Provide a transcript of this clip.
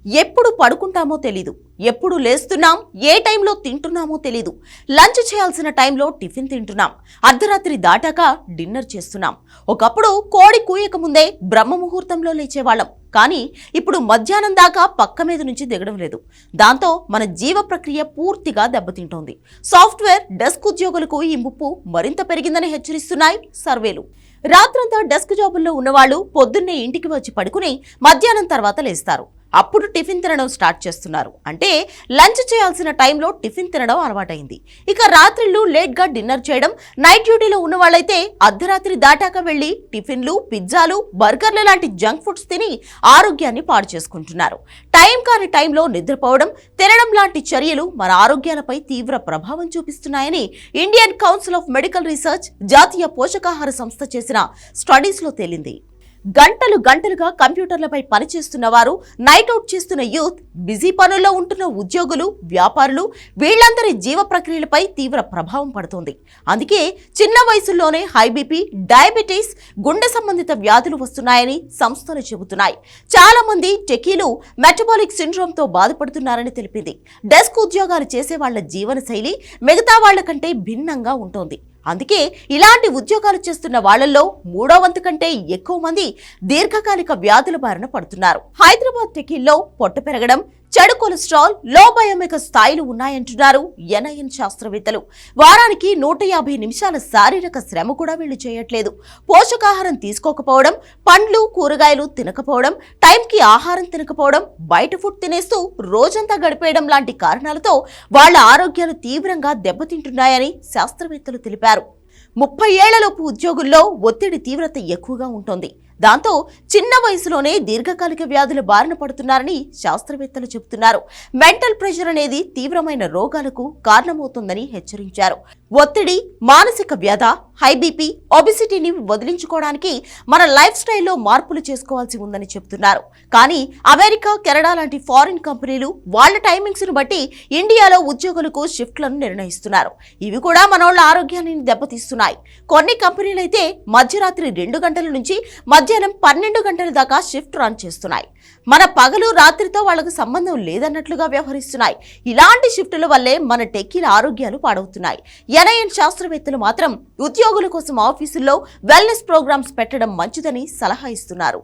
ఎప్పుడు పడుకుంటామో తెలీదు, ఎప్పుడు లేస్తున్నాం, ఏ టైంలో తింటున్నామో తెలీదు. లంచ్ చేయాల్సిన టైంలో టిఫిన్ తింటున్నాం, అర్ధరాత్రి దాటాక డిన్నర్ చేస్తున్నాం. ఒకప్పుడు కోడి కూయక ముందే బ్రహ్మ ముహూర్తంలో లేచేవాళ్ళం. కానీ ఇప్పుడు మధ్యాహ్నం దాకా పక్క మీద నుంచి దిగడం లేదు. దాంతో మన జీవ ప్రక్రియ పూర్తిగా దెబ్బతింటోంది. సాఫ్ట్వేర్ డెస్క్ ఉద్యోగులకు ఈ ముప్పు మరింత పెరిగిందని హెచ్చరిస్తున్నాయి సర్వేలు. రాత్రంతా డెస్క్ జాబుల్లో ఉన్నవాళ్లు పొద్దున్నే ఇంటికి వచ్చి పడుకుని మధ్యాహ్నం తర్వాత లేస్తారు. అప్పుడు టిఫిన్ తినడం స్టార్ట్ చేస్తున్నారు. అంటే లంచ్ చేయాల్సిన టైంలో టిఫిన్ తినడం అలవాటైంది. ఇక రాత్రిళ్ళు లేట్గా డిన్నర్ చేయడం, నైట్ డ్యూటీలో ఉన్న వాళ్ళైతే అర్ధరాత్రి దాటాక వెళ్లి టిఫిన్లు, పిజ్జాలు, బర్గర్లు లాంటి జంక్ ఫుడ్స్ తిని ఆరోగ్యాన్ని పాడు చేసుకుంటున్నారు. టైం కాని టైంలో నిద్రపోవడం, తినడం లాంటి చర్యలు మన ఆరోగ్యాలపై తీవ్ర ప్రభావం చూపిస్తున్నాయని Indian council of medical research, జాతీయ పోషకాహార సంస్థ చేసిన స్టడీస్లో తేలింది. గంటలుగా కంప్యూటర్లపై పనిచేస్తున్న వారు, నైట్ అవుట్ చేస్తున్న యూత్, బిజీ పనుల్లో ఉంటున్న ఉద్యోగులు, వ్యాపారులు, వీళ్లందరి జీవ ప్రక్రియలపై తీవ్ర ప్రభావం పడుతోంది. అందుకే చిన్న వయసుల్లోనే హై బీపీ, డయాబెటీస్, గుండె సంబంధిత వ్యాధులు వస్తున్నాయని సంస్థలు చెబుతున్నాయి. చాలా మంది టెకీలు మెటబాలిక్ సిండ్రోమ్తో బాధపడుతున్నారని తెలిపింది. డెస్క్ ఉద్యోగాలు చేసే వాళ్ల జీవన శైలి మిగతా వాళ్ల కంటే భిన్నంగా ఉంటోంది. అందుకే ఇలాంటి ఉద్యోగాలు చేస్తున్న వాళ్లలో 3వ వంతు కంటే ఎక్కువ మంది దీర్ఘకాలిక వ్యాధుల బారిన పడుతున్నారు. హైదరాబాద్ టెకీల్లో పొట్ట పెరగడం, చెడు కొలెస్ట్రాల్, లో బయోమిక స్థాయిలు ఉన్నాయంటున్నారు ఎన్ఐఎన్ శాస్త్రవేత్తలు. వారానికి 150 నిమిషాల శారీరక శ్రమ కూడా వీళ్లు చేయట్లేదు. పోషకాహారం తీసుకోకపోవడం, పండ్లు, కూరగాయలు తినకపోవడం, టైంకి ఆహారం తినకపోవడం, బయట ఫుడ్ తినేస్తూ రోజంతా గడిపేయడం లాంటి కారణాలతో వాళ్ల ఆరోగ్యాలు తీవ్రంగా దెబ్బతింటున్నాయని శాస్త్రవేత్తలు తెలిపారు. 30 ఏళ్లలోపు ఉద్యోగుల్లో ఒత్తిడి తీవ్రత ఎక్కువగా ఉంటుంది. దాంతో చిన్న వయసులోనే దీర్ఘకాలిక వ్యాధుల బారిన పడుతున్నారని శాస్త్రవేత్తలు చెబుతున్నారు. మెంటల్ ప్రెషర్ అనేది తీవ్రమైన రోగాలకు కారణమవుతుందని హెచ్చరించారు. ఒత్తిడి, మానసిక వ్యధ, హై బీపీ, ఒబిసిటీని వదిలించుకోవడానికి మన లైఫ్ స్టైల్లో మార్పులు చేసుకోవాల్సి ఉందని చెబుతున్నారు. కానీ అమెరికా, కెనడా లాంటి ఫారిన్ కంపెనీలు వాళ్ల టైమింగ్స్ ను బట్టి ఇండియాలో ఉద్యోగులకు షిఫ్ట్లను నిర్ణయిస్తున్నారు. ఇవి కూడా మనోళ్ల ఆరోగ్యాన్ని దెబ్బతీస్తున్నాయి. కొన్ని కంపెనీలైతే మధ్యరాత్రి 2 గంటల నుంచి మధ్యాహ్నం 12 గంటల దాకా షిఫ్ట్ రన్ చేస్తున్నాయి. మన పగలు రాత్రితో వాళ్లకు సంబంధం లేదన్నట్లుగా వ్యవహరిస్తున్నాయి. ఇలాంటి షిఫ్టుల వల్లే మన టెక్కీల ఆరోగ్యాలు పాడవుతున్నాయి. ఎన్ఐఎన్ శాస్త్రవేత్తలు మాత్రం ఉద్యోగుల కోసం ఆఫీసుల్లో వెల్నెస్ ప్రోగ్రామ్స్ పెట్టడం మంచిదని సలహా ఇస్తున్నారు.